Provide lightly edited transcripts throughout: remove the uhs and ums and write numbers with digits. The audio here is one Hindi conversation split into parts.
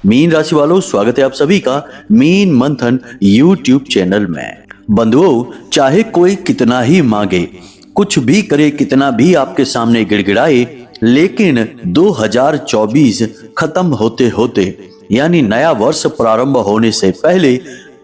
मीन राशि वालों, स्वागत है आप सभी का मीन मंथन यूट्यूब चैनल में। बंधुओं, चाहे कोई कितना ही मांगे, कुछ भी करे, कितना भी आपके सामने गिड़गिड़ाए, लेकिन 2024 खत्म होते होते यानी नया वर्ष प्रारंभ होने से पहले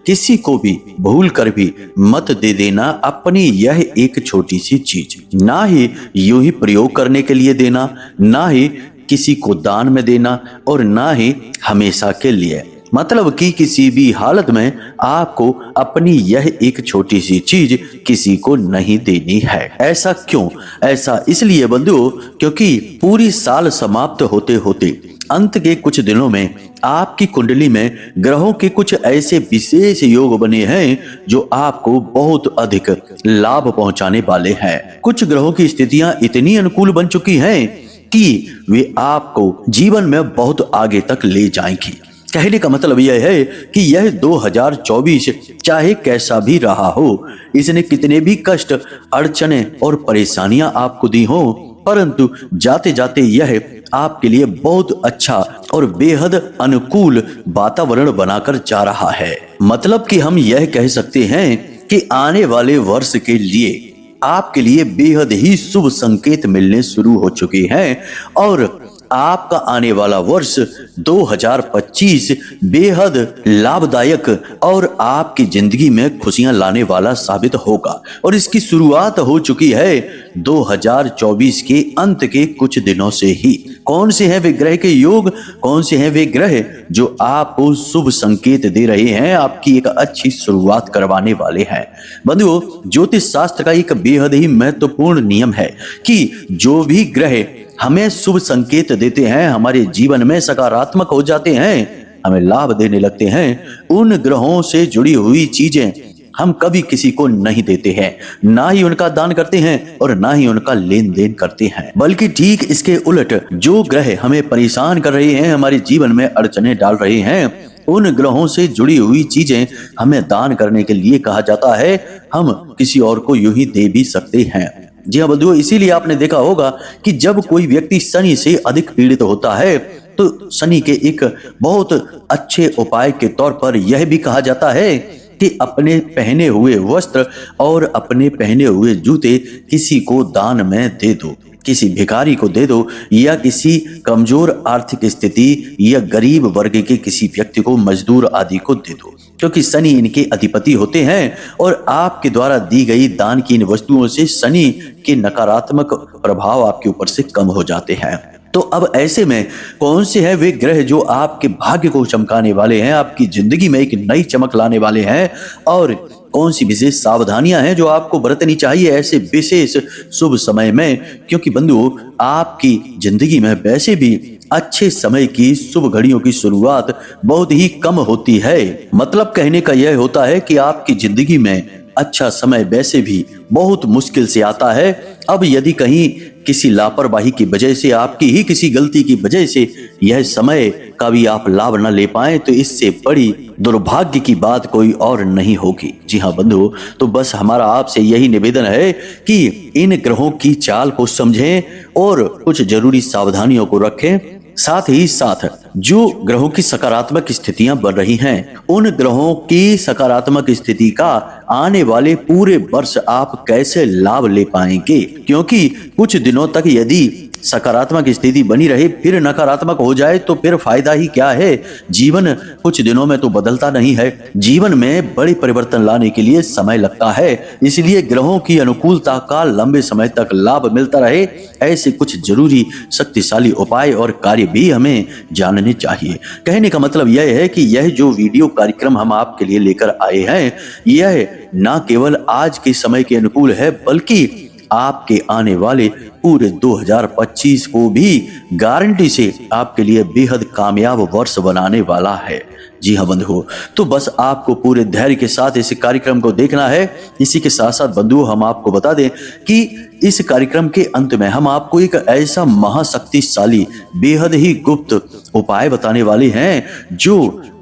किसी को भी भूल कर भी मत दे देना अपनी यह एक छोटी सी चीज। ना ही यूं ही प्रयोग करने के लिए देना, ना ही किसी को दान में देना, और ना ही हमेशा के लिए। मतलब कि किसी भी हालत में आपको अपनी यह एक छोटी सी चीज किसी को नहीं देनी है। ऐसा क्यों? ऐसा इसलिए बंधुओं, क्योंकि पूरी साल समाप्त होते होते अंत के कुछ दिनों में आपकी कुंडली में ग्रहों के कुछ ऐसे विशेष योग बने हैं जो आपको बहुत अधिक लाभ पहुंचाने वाले हैं। कुछ ग्रहों की स्थितियां इतनी अनुकूल बन चुकी हैं कि वे आपको जीवन में बहुत आगे तक ले जाएंगी। कहने का मतलब यह है कि यह 2024 चाहे कैसा भी रहा हो, इसने कितने भी कष्ट, अड़चने और परेशानियां आपको दी हो, परंतु जाते जाते यह आपके लिए बहुत अच्छा और बेहद अनुकूल वातावरण बनाकर जा रहा है। मतलब कि हम यह कह सकते हैं कि आने वाले वर्ष के लिए आपके लिए बेहद ही शुभ संकेत मिलने शुरू हो चुके हैं और आपका आने वाला वर्ष 2025 बेहद लाभदायक और आपकी जिंदगी में खुशियां लाने वाला साबित होगा। और इसकी शुरुआत हो चुकी है 2024 के अंत के कुछ दिनों से ही। कौन से हैं वे ग्रह के योग, कौन से हैं वे ग्रह जो आपको शुभ संकेत दे रहे हैं, आपकी एक अच्छी शुरुआत करवाने वाले हैं? बंधुओं, ज्योतिष शास्त्र का एक बेहद ही महत्वपूर्ण नियम है कि जो भी ग्रह हमें शुभ संकेत देते हैं, हमारे जीवन में सकारात्मक हो जाते हैं, हमें लाभ देने लगते हैं, उन ग्रहों से जुड़ी हुई चीजें हम कभी किसी को नहीं देते हैं, ना ही उनका दान करते हैं और ना ही उनका लेन देन करते हैं। बल्कि ठीक इसके उलट, जो ग्रह हमें परेशान कर रहे हैं, हमारे जीवन में अड़चने डाल रहे हैं, उन ग्रहों से जुड़ी हुई चीजें हमें दान करने के लिए कहा जाता है। हम किसी और को यूं ही दे भी सकते हैं। जी हाँ बंधुओं, इसीलिए आपने देखा होगा कि जब कोई व्यक्ति शनि से अधिक पीड़ित होता है तो शनि के एक बहुत अच्छे उपाय के तौर पर यह भी कहा जाता है कि अपने पहने हुए वस्त्र और अपने पहने हुए जूते किसी को दान में दे दो, किसी भिखारी को दे दो, या किसी कमजोर आर्थिक स्थिति या गरीब वर्ग के किसी व्यक्ति को, मजदूर आदि को दे दो, क्योंकि शनि इनके अधिपति होते हैं और आपके द्वारा दी गई दान की इन वस्तुओं से शनि के नकारात्मक प्रभाव आपके ऊपर से कम हो जाते हैं। तो अब ऐसे में कौन से हैं वे ग्रह जो आपके भाग्य को चमकाने वाले हैं, आपकी जिंदगी में एक नई चमक लाने वाले हैं, और कौन सी विशेष सावधानियां हैं जो आपको बरतनी चाहिए ऐसे विशेष शुभ समय में? क्योंकि बंधुओं, आपकी जिंदगी में वैसे भी अच्छे समय की शुभ घड़ियों की शुरुआत बहुत ही कम होती है। मतलब कहने का यह होता है कि आपकी जिंदगी में अच्छा समय वैसे भी बहुत मुश्किल से आता है। अब यदि कहीं किसी लापरवाही की वजह से, आपकी ही किसी गलती की वजह से यह समय का भी आप लाभ न ले पाए, तो इससे बड़ी दुर्भाग्य की बात कोई और नहीं होगी। जी हाँ बंधुओं, तो बस हमारा आपसे यही निवेदन है कि इन ग्रहों की चाल को समझें और कुछ जरूरी सावधानियों को रखें। साथ ही साथ जो ग्रहों की सकारात्मक स्थितियां बन रही हैं, उन ग्रहों की सकारात्मक स्थिति का आने वाले पूरे वर्ष आप कैसे लाभ ले पाएंगे? क्योंकि कुछ दिनों तक यदि सकारात्मक स्थिति बनी रहे फिर नकारात्मक हो जाए तो फिर फायदा ही क्या है? जीवन कुछ दिनों में तो बदलता नहीं है। जीवन में बड़े परिवर्तन लाने के लिए समय लगता है। इसलिए ग्रहों की अनुकूलता का लंबे समय तक लाभ मिलता रहे, ऐसे कुछ जरूरी शक्तिशाली उपाय और कार्य भी हमें जानने चाहिए। कहने का मतलब यह है कि यह जो वीडियो कार्यक्रम हम आपके लिए लेकर आए हैं, यह न केवल आज के समय के अनुकूल है, बल्कि आपके आने वाले पूरे 2025 को भी गारंटी से आपके लिए बेहद कामयाब वर्ष बनाने वाला है। जी हाँ बंधुओं, तो बस आपको पूरे धैर्य के साथ इस कार्यक्रम को देखना है। इसी के साथ साथ बंधुओं, हम आपको बता दें कि इस कार्यक्रम के अंत में हम आपको एक ऐसा महाशक्तिशाली बेहद ही गुप्त उपाय बताने वाले हैं जो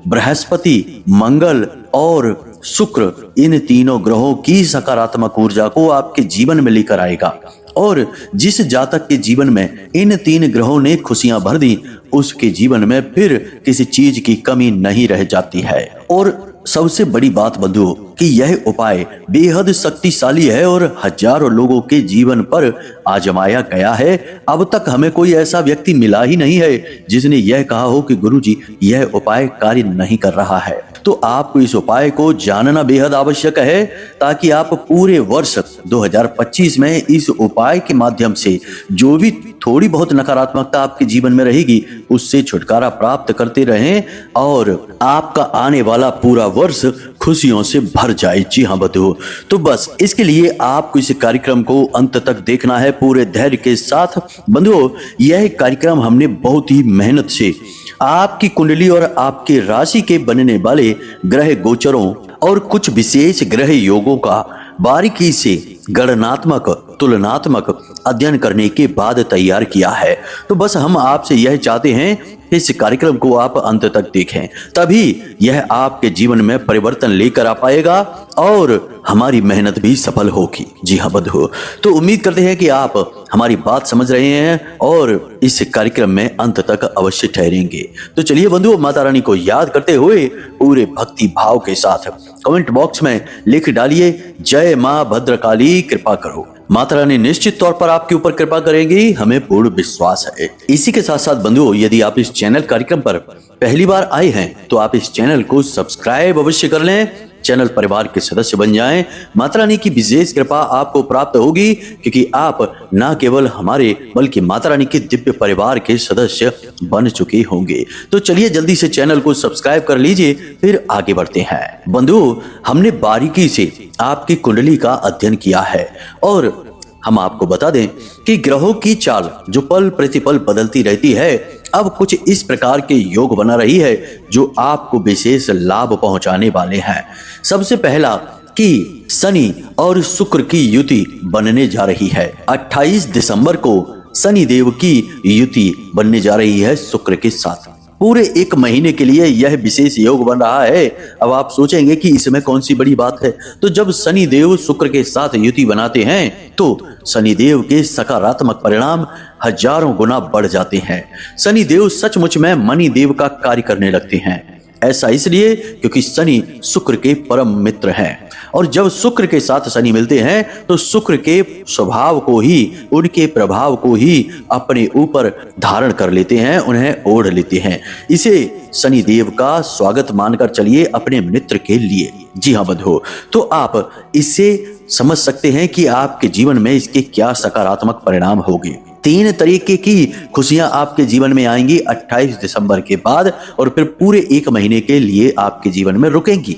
बृहस्पति, मंगल और शुक्र, इन तीनों ग्रहों की सकारात्मक ऊर्जा को आपके जीवन में लेकर आएगा और जिस जातक के जीवन में इन 3 ग्रहों ने खुशियां भर दी, उसके जीवन में फिर किसी चीज की कमी नहीं रह जाती है। और सबसे बड़ी बात बंधुओं कि यह उपाय बेहद शक्तिशाली है और हजारों लोगों के जीवन पर आजमाया गया है। अब तक हमें कोई ऐसा व्यक्ति मिला ही नहीं है जिसने यह कहा हो कि गुरुजी यह उपाय कार्य नहीं कर रहा है। तो आपको इस उपाय को जानना बेहद आवश्यक है ताकि आप पूरे वर्ष 2025 में इस उपाय के माध्यम से जो भी थोड़ी बहुत नकारात्मकता आपके जीवन में रहेगी उससे छुटकारा प्राप्त करते रहें और आपका आने वाला पूरा वर्ष खुशियों से भर जाए। जी हाँ बंधुओं, तो बस इसके लिए आपको इस कार्यक्रम को अंत तक देखना है पूरे धैर्य के साथ। बंधुओं, यह कार्यक्रम हमने बहुत ही मेहनत से आपकी कुंडली और आपके राशि के बनने वाले ग्रह गोचरों और कुछ विशेष ग्रह योगों का बारीकी से गणनात्मक तुलनात्मक अध्ययन करने के बाद तैयार किया है। तो बस हम आपसे यह चाहते हैं कि इस कार्यक्रम को आप अंत तक देखें, तभी यह आपके जीवन में परिवर्तन लेकर आ पाएगा और हमारी मेहनत भी सफल होगी। जी हाँ बंधुओं, तो उम्मीद करते हैं कि आप हमारी बात समझ रहे हैं और इस कार्यक्रम में अंत तक अवश्य ठहरेंगे। तो चलिए बंधुओं, माता रानी को याद करते हुए पूरे भक्ति भाव के साथ कमेंट बॉक्स में लिख डालिए, जय मां भद्रकाली कृपा करो। माता रानी निश्चित तौर पर आपके ऊपर कृपा करेंगी, हमें पूर्ण विश्वास है। इसी के साथ साथ बंधुओं, यदि आप इस चैनल कार्यक्रम पर पहली बार आए हैं तो आप इस चैनल को सब्सक्राइब अवश्य कर लें, चैनल परिवार के सदस्य बन जाएं। माता रानी की विशेष कृपा आपको प्राप्त होगी क्योंकि आप न केवल हमारे बल्कि माता रानी के दिव्य परिवार के सदस्य बन चुके होंगे। तो चलिए जल्दी से चैनल को सब्सक्राइब कर लीजिए, फिर आगे बढ़ते हैं। बंधुओं, हमने बारीकी से आपकी कुंडली का अध्ययन किया है और हम आपको बता दें कि ग्रहों की चाल जो पल प्रतिपल बदलती रहती है, अब कुछ इस प्रकार के योग बना रही है जो आपको विशेष लाभ पहुंचाने वाले हैं। सबसे पहला कि शनि और शुक्र की युति बनने जा रही है। 28 दिसंबर को शनि देव की युति बनने जा रही है शुक्र के साथ। पूरे 1 महीने के लिए यह विशेष योग बन रहा है। अब आप सोचेंगे कि इसमें कौन सी बड़ी बात है, तो जब शनि देव शुक्र के साथ युति बनाते हैं तो शनि देव के सकारात्मक परिणाम हजारों गुना बढ़ जाते हैं। शनि देव सचमुच में मणि देव का कार्य करने लगते हैं। ऐसा इसलिए क्योंकि शनि शुक्र के परम मित्र हैं और जब शुक्र के साथ शनि मिलते हैं तो शुक्र के स्वभाव को ही, उनके प्रभाव को ही अपने ऊपर धारण कर लेते हैं, उन्हें ओढ़ लेते हैं। इसे शनि देव का स्वागत मानकर चलिए अपने मित्र के लिए। जी हाँ बंधुओं, तो आप इससे समझ सकते हैं कि आपके जीवन में इसके क्या सकारात्मक परिणाम होंगे। 3 तरीके की खुशियां आपके जीवन में आएंगी 28 दिसंबर के बाद और फिर पूरे 1 महीने के लिए आपके जीवन में रुकेंगी।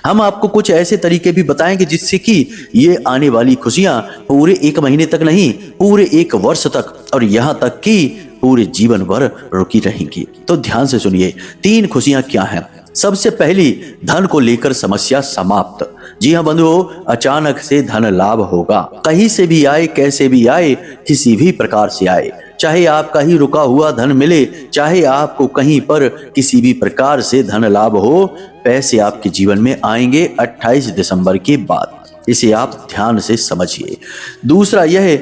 हम आपको कुछ ऐसे तरीके भी बताएंगे जिससे कि ये आने वाली खुशियां पूरे 1 महीने तक नहीं, पूरे 1 वर्ष तक और यहाँ तक कि पूरे जीवन भर रुकी रहेंगी। तो ध्यान से सुनिए 3 खुशियां क्या हैं। सबसे पहली, धन को लेकर समस्या समाप्त। जी हाँ बंधुओं, अचानक से धन लाभ होगा। कहीं से भी आए, कैसे भी आए, किसी भी प्रकार से आए, चाहे आपका ही रुका हुआ धन मिले, चाहे आपको कहीं पर किसी भी प्रकार से धन लाभ हो, पैसे आपके जीवन में आएंगे 28 दिसंबर के बाद। इसे आप ध्यान से समझिए। दूसरा यह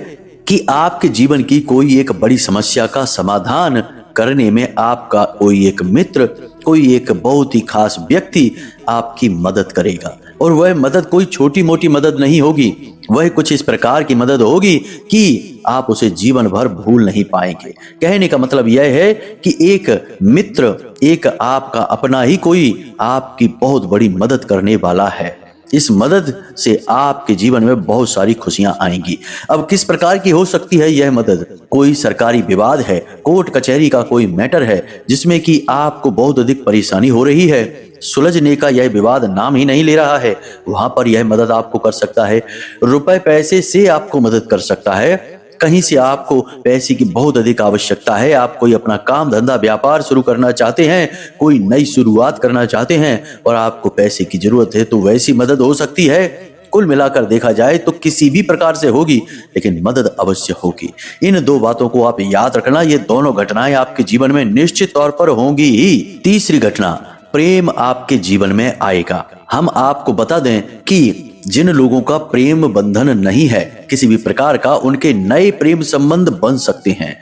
कि आपके जीवन की कोई एक बड़ी समस्या का समाधान करने में आपका कोई एक मित्र, कोई एक बहुत ही खास व्यक्ति आपकी मदद करेगा और वह मदद कोई छोटी मोटी मदद नहीं होगी। वह कुछ इस प्रकार की मदद होगी कि आप उसे जीवन भर भूल नहीं पाएंगे। कहने का मतलब यह है कि एक मित्र, एक आपका अपना ही कोई आपकी बहुत बड़ी मदद करने वाला है। इस मदद से आपके जीवन में बहुत सारी खुशियां आएंगी। अब किस प्रकार की हो सकती है यह मदद? कोई सरकारी विवाद है, कोर्ट कचहरी का कोई मैटर है जिसमें कि आपको बहुत अधिक परेशानी हो रही है, सुलझने का यह विवाद नाम ही नहीं ले रहा है, वहां पर यह मदद आपको कर सकता है। रुपए पैसे से आपको मदद कर सकता है। कहीं से आपको पैसे की बहुत अधिक आवश्यकता है, आप कोई अपना काम धंधा व्यापार शुरू करना चाहते हैं, कोई नई शुरुआत करना चाहते हैं और आपको पैसे की जरूरत है, तो वैसी मदद हो सकती है। कुल मिलाकर देखा जाए तो किसी भी प्रकार से होगी, लेकिन मदद अवश्य होगी। इन 2 बातों को आप याद रखना। ये दोनों घटनाएं आपके जीवन में निश्चित तौर पर होंगी ही। तीसरी घटना, प्रेम आपके जीवन में आएगा। हम आपको बता दें कि जिन लोगों का प्रेम बंधन नहीं है किसी भी प्रकार का, उनके नए प्रेम संबंध बन सकते हैं।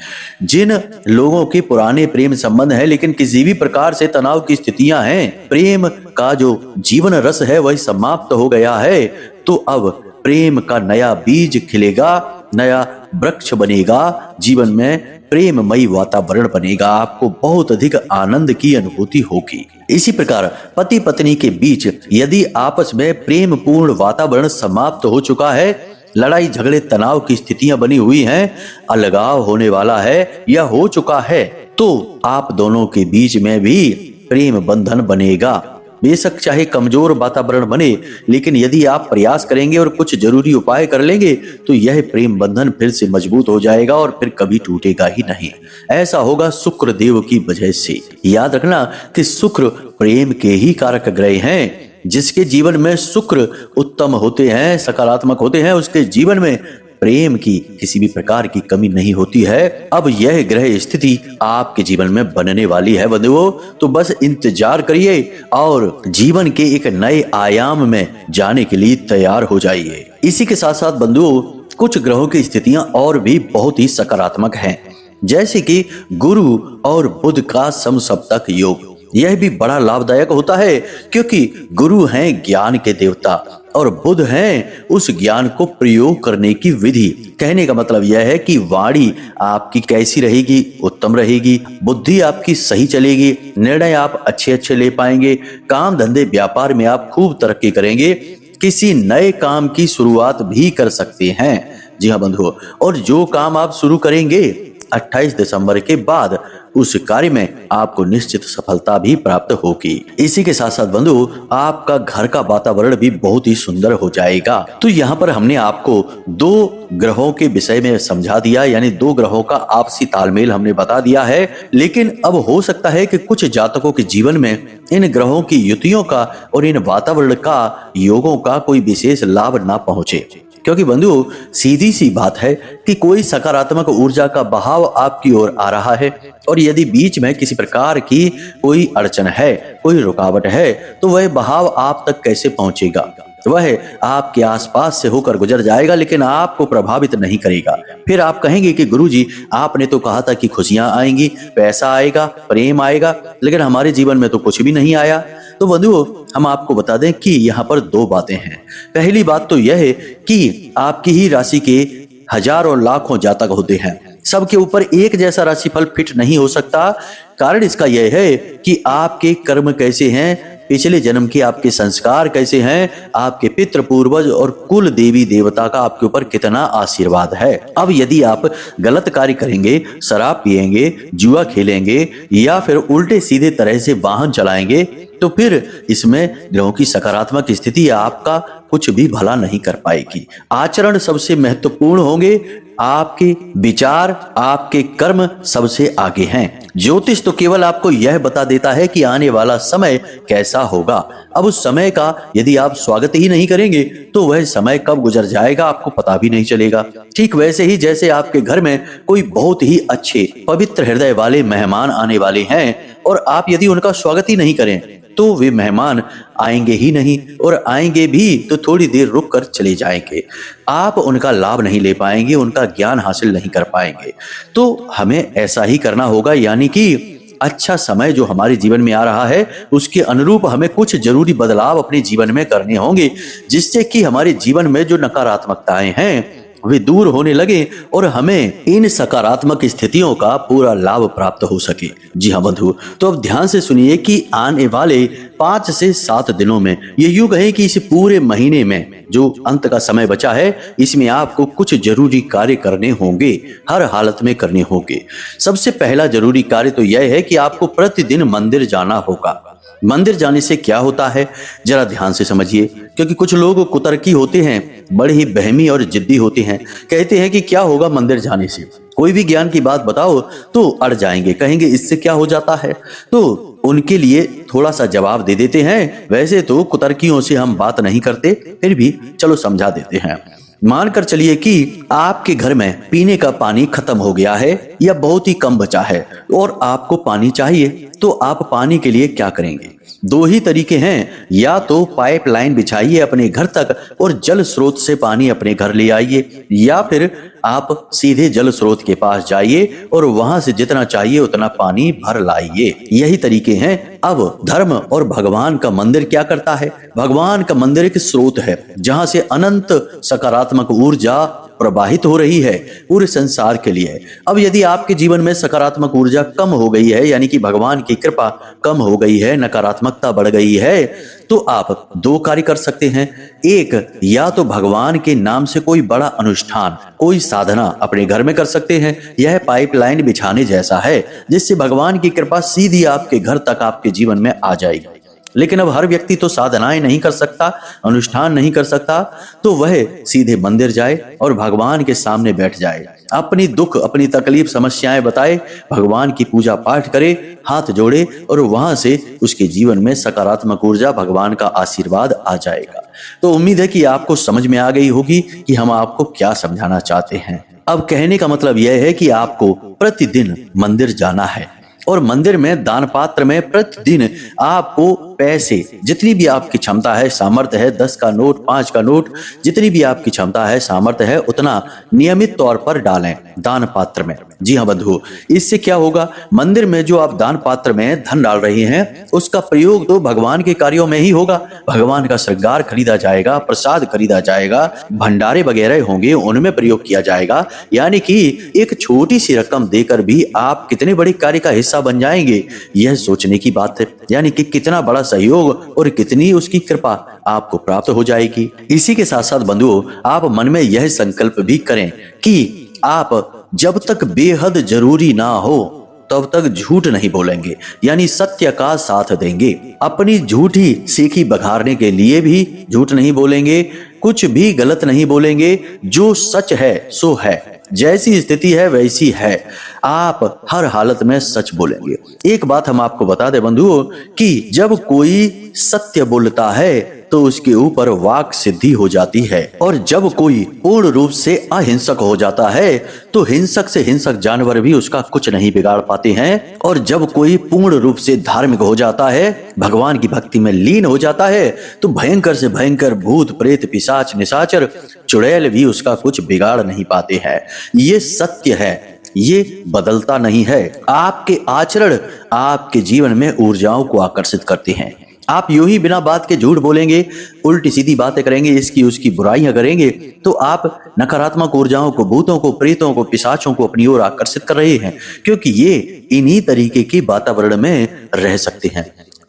जिन लोगों के पुराने प्रेम संबंध है लेकिन किसी भी प्रकार से तनाव की स्थितियां हैं, प्रेम का जो जीवन रस है वही समाप्त हो गया है, तो अब प्रेम का नया बीज खिलेगा, नया वृक्ष बनेगा, जीवन में प्रेममयी वातावरण बनेगा, आपको बहुत अधिक आनंद की अनुभूति होगी। इसी प्रकार पति पत्नी के बीच यदि आपस में प्रेम पूर्ण वातावरण समाप्त हो चुका है, लड़ाई झगड़े तनाव की स्थितियां बनी हुई हैं, अलगाव होने वाला है या हो चुका है, तो आप दोनों के बीच में भी प्रेम बंधन बनेगा। बेशक चाहे कमजोर वातावरण बने, लेकिन यदि आप प्रयास करेंगे और कुछ जरूरी उपाय कर लेंगे तो यह प्रेम बंधन फिर से मजबूत हो जाएगा और फिर कभी टूटेगा ही नहीं। ऐसा होगा शुक्र देव की वजह से। याद रखना कि शुक्र प्रेम के ही कारक ग्रह हैं। जिसके जीवन में शुक्र उत्तम होते हैं, सकारात्मक होते हैं, उसके जीवन में प्रेम की किसी भी प्रकार की कमी नहीं होती है। अब यह ग्रह स्थिति आपके जीवन में बनने वाली है बंधुओं, तो बस इंतजार करिए और जीवन के एक नए आयाम में जाने के लिए तैयार हो जाइए। इसी के साथ साथ बंधुओं, कुछ ग्रहों की स्थितियां और भी बहुत ही सकारात्मक हैं, जैसे कि गुरु और बुध का समसप्तक योग। यह भी बड़ा लाभदायक होता है क्योंकि गुरु हैं ज्ञान के देवता और बुध हैं उस ज्ञान को प्रयोग करने की विधि। कहने का मतलब यह है कि वाणी आपकी कैसी रहेगी, उत्तम रहेगी, बुद्धि आपकी सही चलेगी, निर्णय आप अच्छे अच्छे ले पाएंगे, काम धंधे व्यापार में आप खूब तरक्की करेंगे, किसी नए काम की शुरुआत भी कर सकते हैं। जी हाँ बंधुओं, और जो काम आप शुरू करेंगे 28 दिसंबर के बाद उस कार्य में आपको निश्चित सफलता भी प्राप्त होगी। इसी के साथ साथ बंधु, आपका घर का वातावरण भी बहुत ही सुंदर हो जाएगा। तो यहाँ पर हमने आपको दो ग्रहों के विषय में समझा दिया, यानी दो ग्रहों का आपसी तालमेल हमने बता दिया है। लेकिन अब हो सकता है कि कुछ जातकों के जीवन में इन ग्रहों की युतियों का और इन वातावरण का, योगों का कोई विशेष लाभ ना पहुंचे, क्योंकि बंधु सीधी सी बात है कि कोई सकारात्मक ऊर्जा का बहाव आपकी ओर आ रहा है और यदि बीच में किसी प्रकार की कोई अड़चन है, कोई रुकावट है, तो वह बहाव आप तक कैसे पहुंचेगा? वह आपके आसपास से होकर गुजर जाएगा लेकिन आपको प्रभावित नहीं करेगा। फिर आप कहेंगे कि गुरुजी, आपने तो कहा था कि खुशियां आएंगी, पैसा आएगा, प्रेम आएगा, लेकिन हमारे जीवन में तो कुछ भी नहीं आया। तो बंधुओं, हम आपको बता दें कि यहाँ पर दो बातें हैं। पहली बात तो यह है कि आपकी ही राशि के हजारों लाखों जातक होते हैं, सबके ऊपर एक जैसा राशिफल फिट नहीं हो सकता। कारण इसका यह है कि आपके कर्म कैसे हैं, पिछले जन्म के आपके संस्कार कैसे हैं, आपके पितृ पूर्वज और कुल देवी देवता का आपके ऊपर कितना आशीर्वाद है। अब यदि आप गलत कार्य करेंगे, शराब पिएंगे, जुआ खेलेंगे या फिर उल्टे सीधे तरह से वाहन चलाएंगे, तो फिर इसमें ग्रहों की सकारात्मक स्थिति आपका कुछ भी भला नहीं कर पाएगी। आचरण सबसे महत्वपूर्ण होंगे, आपके विचार, आपके कर्म सबसे आगे हैं। ज्योतिष तो केवल आपको यह बता देता है कि आने वाला समय कैसा होगा। अब उस समय का यदि आप स्वागत ही नहीं करेंगे तो वह समय कब गुजर जाएगा आपको पता भी नहीं चलेगा। ठीक वैसे ही जैसे आपके घर में कोई बहुत ही अच्छे पवित्र हृदय वाले मेहमान आने वाले हैं और आप यदि उनका स्वागत ही नहीं करें तो वे मेहमान आएंगे ही नहीं, और आएंगे भी तो थोड़ी देर रुक कर चले जाएंगे। आप उनका लाभ नहीं ले पाएंगे, उनका ज्ञान हासिल नहीं कर पाएंगे। तो हमें ऐसा ही करना होगा, यानी कि अच्छा समय जो हमारे जीवन में आ रहा है उसके अनुरूप हमें कुछ जरूरी बदलाव अपने जीवन में करने होंगे, जिससे कि हमारे जीवन में जो नकारात्मकताएं हैं वे दूर होने लगे और हमें इन सकारात्मक स्थितियों का पूरा लाभ प्राप्त हो सके। जी हाँ बंधु, तो अब ध्यान से सुनिए कि आने वाले 5 से 7 दिनों में ये युग है कि इस पूरे महीने में जो अंत का समय बचा है, इसमें आपको कुछ जरूरी कार्य करने होंगे, हर हालत में करने होंगे। सबसे पहला जरूरी कार्य तो यह है कि आपको प्रतिदिन मंदिर जाना होगा। मंदिर जाने से क्या होता है जरा ध्यान से समझिए, क्योंकि कुछ लोग कुतर्की होते हैं, बड़े ही बहमी और जिद्दी होते हैं। कहते हैं कि क्या होगा मंदिर जाने से, कोई भी ज्ञान की बात बताओ तो अड़ जाएंगे, कहेंगे इससे क्या हो जाता है। तो उनके लिए थोड़ा सा जवाब दे देते हैं। वैसे तो कुतर्कियों से हम बात नहीं करते, फिर भी चलो समझा देते हैं। मानकर चलिए कि आपके घर में पीने का पानी खत्म हो गया है या बहुत ही कम बचा है और आपको पानी चाहिए, तो आप पानी के लिए क्या करेंगे? दो ही तरीके हैं, या तो पाइपलाइन बिछाइए अपने घर तक और जल स्रोत से पानी अपने घर ले आइए, या फिर आप सीधे जल स्रोत के पास जाइए और वहां से जितना चाहिए उतना पानी भर लाइए। यही तरीके हैं। अब धर्म और भगवान का मंदिर क्या करता है? भगवान का मंदिर एक स्रोत है जहां से अनंत सकारात्मक ऊर्जा प्रवाहित हो रही है पूरे संसार के लिए। अब यदि आपके जीवन में सकारात्मक ऊर्जा कम हो गई है, यानी कि भगवान की कृपा कम हो गई है, नकारात्मकता बढ़ गई है, तो आप दो कार्य कर सकते हैं। एक, या तो भगवान के नाम से कोई बड़ा अनुष्ठान, कोई साधना अपने घर में कर सकते हैं। यह पाइपलाइन बिछाने जैसा है जिससे भगवान की कृपा सीधी आपके घर तक आपके जीवन में आ जाएगी। लेकिन अब हर व्यक्ति तो साधनाएं नहीं कर सकता, अनुष्ठान नहीं कर सकता, तो वह सीधे मंदिर जाए और भगवान के सामने बैठ जाए, अपनी दुख, अपनी तकलीफ, समस्याएं बताए, भगवान की पूजा पाठ करे, हाथ जोड़े और वहां से उसके जीवन में सकारात्मक ऊर्जा, भगवान का आशीर्वाद आ जाएगा। तो उम्मीद है कि आपको समझ में आ गई होगी कि हम आपको क्या समझाना चाहते हैं। अब कहने का मतलब यह है कि आपको प्रतिदिन मंदिर जाना है और मंदिर में दान पात्र में प्रतिदिन आपको पैसे, जितनी भी आपकी क्षमता है, सामर्थ्य है, 10 का नोट, 5 का नोट, जितनी भी आपकी क्षमता है, सामर्थ्य है, उतना नियमित तौर पर डालें दान पात्र में। जी हाँ बंधु, इससे क्या होगा? मंदिर में जो आप दान पात्र में धन डाल रहे हैं उसका प्रयोग तो भगवान के कार्यों में ही होगा। भगवान का श्रृंगार खरीदा जाएगा, प्रसाद खरीदा जाएगा, भंडारे वगैरह होंगे, उनमें प्रयोग किया जाएगा। यानी कि एक छोटी सी रकम देकर भी आप कितने बड़े कार्य का हिस्सा बन जाएंगे, यह सोचने की बात है। यानी कि कितना बड़ा सहयोग और कितनी उसकी कृपा आपको प्राप्त हो जाएगी। इसी के साथ साथ बंधुओं, आप मन में यह संकल्प भी करें कि आप जब तक बेहद जरूरी ना हो तब तक झूठ नहीं बोलेंगे, यानी सत्य का साथ देंगे। अपनी झूठी सीखी बघारने के लिए भी झूठ नहीं बोलेंगे, कुछ भी गलत नहीं बोलेंगे। जो सच है सो है, जैसी स्थिति है वैसी है, आप हर हालत में सच बोलेंगे। एक बात हम आपको बता दें बंधुओं कि जब कोई सत्य बोलता है तो उसके ऊपर वाक सिद्धि हो जाती है, और जब कोई पूर्ण रूप से अहिंसक हो जाता है तो हिंसक से हिंसक जानवर भी उसका कुछ नहीं बिगाड़ पाते हैं। और जब कोई पूर्ण रूप से धार्मिक हो जाता है, भगवान की भक्ति में लीन हो जाता है, तो भयंकर से भयंकर भूत प्रेत पिशाच निशाचर चुड़ैल भी उसका कुछ बिगाड़ नहीं पाते हैं। ये सत्य है, ये बदलता नहीं है। आपके आचरण आपके जीवन में ऊर्जाओं को आकर्षित करते हैं। आप यूं ही बिना बात के झूठ बोलेंगे, उल्टी सीधी बातें करेंगे, इसकी उसकी बुराइयां करेंगे, तो आप नकारात्मक ऊर्जाओं को, भूतों को, प्रेतों को, पिशाचों को अपनी ओर आकर्षित कर रहे हैं, क्योंकि ये इन्हीं तरीके की वातावरण में रह सकते हैं।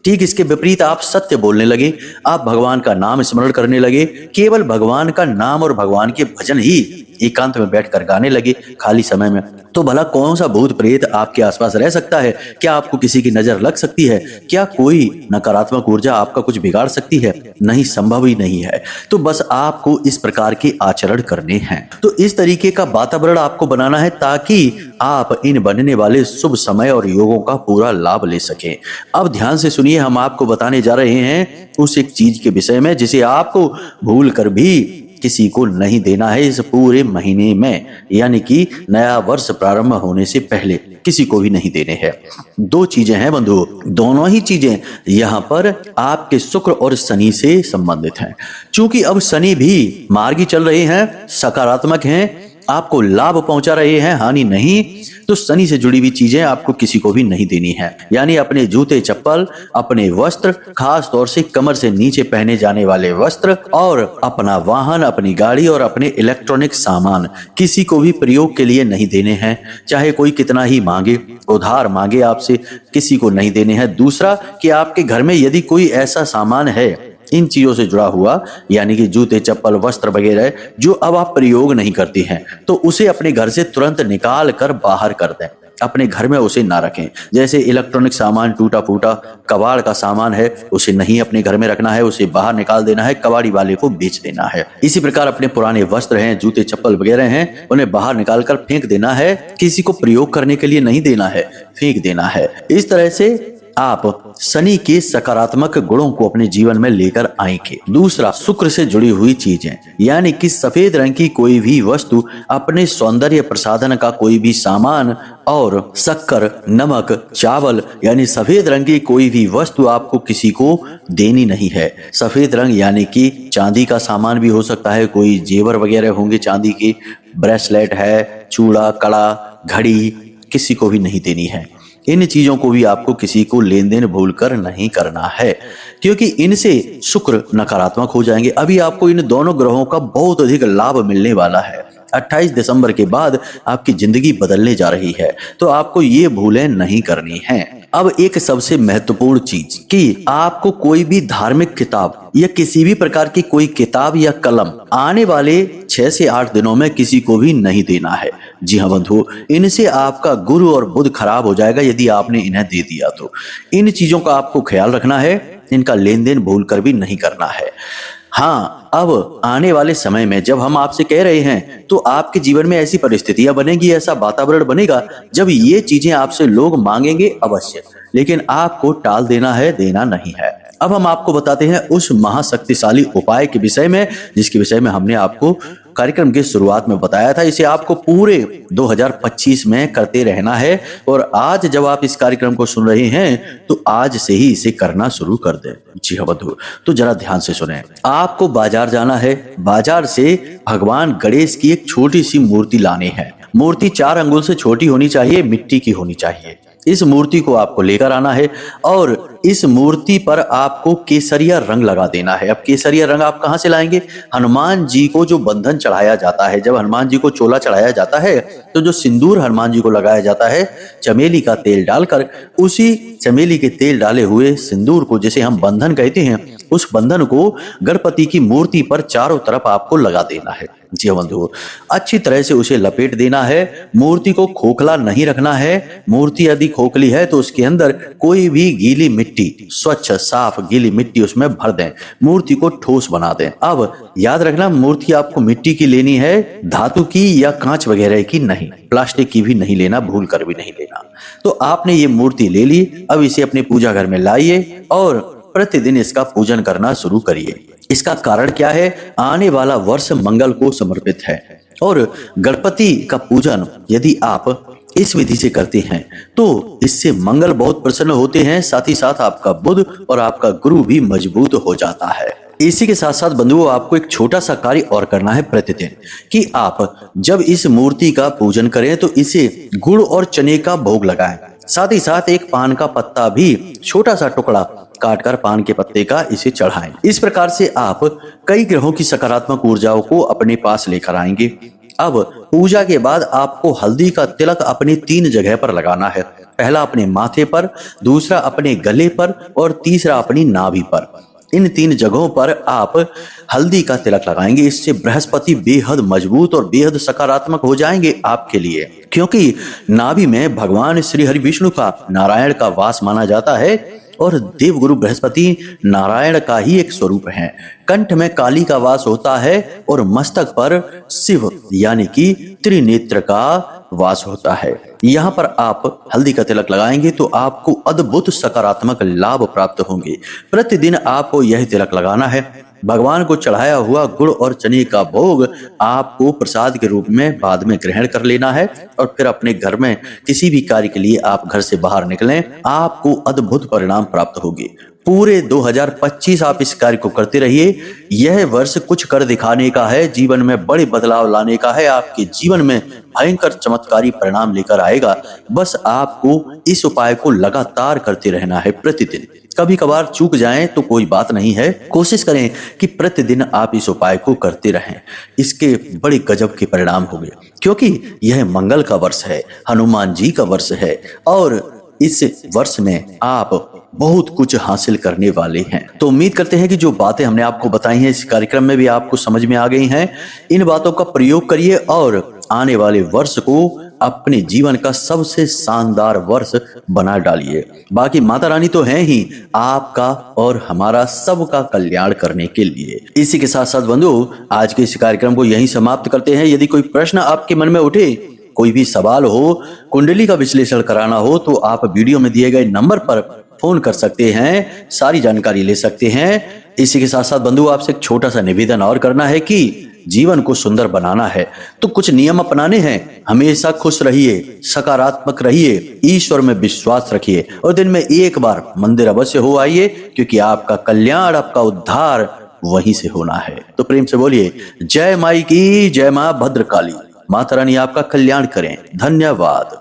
ठीक इसके विपरीत आप सत्य बोलने लगे, आप भगवान का नाम स्मरण करने लगे, केवल भगवान का नाम और भगवान के भजन ही एकांत में बैठकर गाने लगे खाली समय में, तो भला कौन सा भूत प्रेत आपके आसपास रह सकता है? क्या आपको किसी की नजर लग सकती है? क्या कोई नकारात्मक ऊर्जा आपका कुछ बिगाड़ सकती है? नहीं, संभव ही नहीं है। तो बस आपको इस प्रकार के आचरण करने हैं। तो इस तरीके का वातावरण आपको बनाना है ताकि आप इन बनने वाले शुभ समय और योगों का पूरा लाभ ले सकें। अब ध्यान से सुनिए, हम आपको बताने जा रहे हैं उस एक चीज के विषय में जिसे आपको भूल कर भी किसी को नहीं देना है इस पूरे महीने में, यानी कि नया वर्ष प्रारंभ होने से पहले किसी को भी नहीं देने हैं। दो चीजें हैं बंधु, दोनों ही चीजें यहाँ पर आपके शुक्र और शनि से संबंधित हैं। चूंकि अब शनि भी मार्गी चल रहे हैं, सकारात्मक हैं, आपको लाभ पहुंचा रहे हैं, हानि नहीं, तो शनि से जुड़ी हुई चीजें आपको किसी को भी नहीं देनी है। यानी अपने जूते चप्पल, अपने वस्त्र, खास तौर से कमर से नीचे पहने जाने वाले वस्त्र, और अपना वाहन, अपनी गाड़ी और अपने इलेक्ट्रॉनिक सामान किसी को भी प्रयोग के लिए नहीं देने हैं। चाहे कोई कितना ही मांगे, उधार मांगे आपसे, किसी को नहीं देने हैं। दूसरा कि आपके घर में यदि कोई ऐसा सामान है इन चीजों से जुड़ा हुआ, यानी कि जूते चप्पल वस्त्र वगैरह, जो अब आप प्रयोग नहीं करते हैं, तो उसे अपने घर से तुरंत निकाल कर बाहर कर दें, अपने घर में उसे ना रखें। जैसे इलेक्ट्रॉनिक सामान, टूटा फूटा कबाड़ का सामान है, उसे नहीं अपने घर में रखना है, उसे बाहर निकाल देना है, कबाड़ी वाले को बेच देना है। इसी प्रकार अपने पुराने वस्त्र हैं, जूते चप्पल वगैरह हैं, उन्हें बाहर निकाल कर फेंक देना है, किसी को प्रयोग करने के लिए नहीं देना है, फेंक देना है। इस तरह से आप शनि के सकारात्मक गुणों को अपने जीवन में लेकर आएंगे। दूसरा, शुक्र से जुड़ी हुई चीजें, यानी कि सफेद रंग की कोई भी वस्तु, अपने सौंदर्य प्रसाधन का कोई भी सामान और शक्कर, नमक, चावल यानी सफेद रंग की कोई भी वस्तु आपको किसी को देनी नहीं है। सफेद रंग यानी कि चांदी का सामान भी हो सकता है, कोई जेवर वगैरह होंगे चांदी के, ब्रेसलेट है, चूड़ा, कड़ा, घड़ी, किसी को भी नहीं देनी है। इन चीजों को भी आपको किसी को लेन देन भूल कर नहीं करना है, क्योंकि इनसे शुक्र नकारात्मक हो जाएंगे। अभी आपको इन दोनों ग्रहों का बहुत अधिक लाभ मिलने वाला है। 28 दिसंबर के बाद आपकी जिंदगी बदलने जा रही है, तो आपको ये भूलें नहीं करनी है। अब एक सबसे महत्वपूर्ण चीज कि आपको कोई भी धार्मिक किताब या किसी भी प्रकार की कोई किताब या कलम आने वाले 6 से 8 दिनों में किसी को भी नहीं देना है। जी हाँ बंधु, इनसे आपका गुरु और बुध खराब हो जाएगा यदि आपने इन्हें दे दिया तो। इन चीजों का आपको ख्याल रखना है, इनका लेन देन भूल कर भी नहीं करना है। हाँ, अब आने वाले समय में जब हम आपसे कह रहे हैं तो आपके जीवन में ऐसी परिस्थितियां बनेगी, ऐसा वातावरण बनेगा जब ये चीजें आपसे लोग मांगेंगे अवश्य, लेकिन आपको टाल देना है, देना नहीं है। अब हम आपको बताते हैं उस महाशक्तिशाली उपाय के विषय में जिसके विषय में हमने आपको कार्यक्रम की शुरुआत में बताया था। इसे आपको पूरे 2025 में करते रहना है, और आज जब आप इस कार्यक्रम को सुन रहे हैं तो आज से ही इसे करना शुरू कर दें। जी हाँ बंधु, तो जरा ध्यान से सुने। आपको बाजार जाना है, बाजार से भगवान गणेश की एक छोटी सी मूर्ति लानी है। मूर्ति 4 अंगुल से छोटी होनी चाहिए, मिट्टी की होनी चाहिए। इस मूर्ति को आपको लेकर आना है और इस मूर्ति पर आपको केसरिया रंग लगा देना है। अब केसरिया रंग आप कहां से लाएंगे? हनुमान जी को जो बंधन चढ़ाया जाता है, जब हनुमान जी को चोला चढ़ाया जाता है तो जो सिंदूर हनुमान जी को लगाया जाता है चमेली का तेल डालकर, उसी चमेली के तेल डाले हुए सिंदूर को, जिसे हम बंधन कहते हैं, उस बंधन को गणपति की मूर्ति पर चारों तरफ आपको लगा देना है। जी बंधु, अच्छी तरह से उसे लपेट देना है। मूर्ति को खोखला नहीं रखना है। मूर्ति यदि खोखली है तो उसके अंदर कोई भी गीली मिट्टी, स्वच्छ साफ गीली मिट्टी उसमें भर दें, मूर्ति को ठोस बना दें। अब याद रखना, मूर्ति आपको मिट्टी की लेनी है, धातु की या कांच वगैरह की नहीं, प्लास्टिक की भी नहीं लेना, भूल कर भी नहीं लेना। तो आपने ये मूर्ति ले ली, अब इसे अपने पूजा घर में लाइए और प्रतिदिन इसका पूजन करना शुरू करिए। इसका कारण क्या है? आने वाला वर्ष मंगल को समर्पित है, और गणपति का पूजन यदि आप इस विधि से करते हैं तो इससे मंगल बहुत प्रसन्न होते हैं, साथ ही साथ आपका बुध और आपका गुरु भी मजबूत हो जाता है। इसी के साथ साथ बंधुओं, आपको एक छोटा सा कार्य और करना है प्रतिदिन, कि आप जब इस मूर्ति का पूजन करें तो इसे गुड़ और चने का भोग लगाएं। साथ ही साथ एक पान का पत्ता भी, छोटा सा टुकड़ा काटकर पान के पत्ते का इसे चढ़ाएं। इस प्रकार से आप कई ग्रहों की सकारात्मक ऊर्जाओं को अपने पास लेकर आएंगे। अब पूजा के बाद आपको हल्दी का तिलक अपनी 3 जगह पर लगाना है। पहला अपने माथे पर, दूसरा अपने गले पर और तीसरा अपनी नाभि पर। इन 3 जगहों पर आप हल्दी का तिलक लगाएंगे। इससे बृहस्पति बेहद मजबूत और बेहद सकारात्मक हो जाएंगे आपके लिए, क्योंकि नाभि में भगवान श्री हरि विष्णु का, नारायण का वास माना जाता है, और देवगुरु बृहस्पति नारायण का ही एक स्वरूप है। कंठ में काली का वास होता है और मस्तक पर शिव यानी कि त्रिनेत्र का वास होता है। यहाँ पर आप हल्दी का तिलक लगाएंगे तो आपको अद्भुत सकारात्मक लाभ प्राप्त होंगे। प्रतिदिन आपको यह तिलक लगाना है। भगवान को चढ़ाया हुआ गुड़ और चने का भोग आपको प्रसाद के रूप में बाद में ग्रहण कर लेना है, और फिर अपने घर में किसी भी कार्य के लिए आप घर से बाहर निकलें, आपको अद्भुत परिणाम प्राप्त होंगे। पूरे 2025 आप इस कार्य को करते रहिए। यह वर्ष कुछ कर दिखाने का है, जीवन में बड़े बदलाव लाने का है, आपके जीवन में भयंकर चमत्कारी परिणाम लेकर आएगा। बस आपको इस उपाय को लगातार करते रहना है प्रतिदिन। कभी कभार चूक जाएं तो कोई बात नहीं है, कोशिश करें कि प्रतिदिन आप इस उपाय को करते रहें। इसके बड़े गजब के परिणाम होंगे, क्योंकि यह मंगल का वर्ष है, हनुमान जी का वर्ष है, और इस वर्ष में आप बहुत कुछ हासिल करने वाले हैं। तो उम्मीद करते हैं कि जो बातें हमने आपको बताई हैं इस कार्यक्रम में भी आपको समझ में आ गई हैं। इन बातों का प्रयोग करिए और आने वाले वर्ष को अपने जीवन का सबसे शानदार वर्ष बना डालिए। बाकी माता रानी तो हैं ही आपका और हमारा सबका कल्याण करने के लिए। इसी के साथ साथ बंधु, आज के इस कार्यक्रम को यहीं समाप्त करते हैं। यदि कोई प्रश्न आपके मन में उठे, कोई भी सवाल हो, कुंडली का विश्लेषण कराना हो, तो आप वीडियो में दिए गए नंबर पर फोन कर सकते हैं, सारी जानकारी ले सकते हैं। इसी के साथ साथ बंधु आपसे एक छोटा सा निवेदन और करना है कि जीवन को सुंदर बनाना है तो कुछ नियम अपनाने हैं। हमेशा खुश रहिए, सकारात्मक रहिए, ईश्वर में विश्वास रखिए और दिन में एक बार मंदिर अवश्य हो आइए, क्योंकि आपका कल्याण, आपका उद्धार वहीं से होना है। तो प्रेम से बोलिए जय माई की जय, मां भद्रकाली। माता रानी आपका कल्याण करें। धन्यवाद।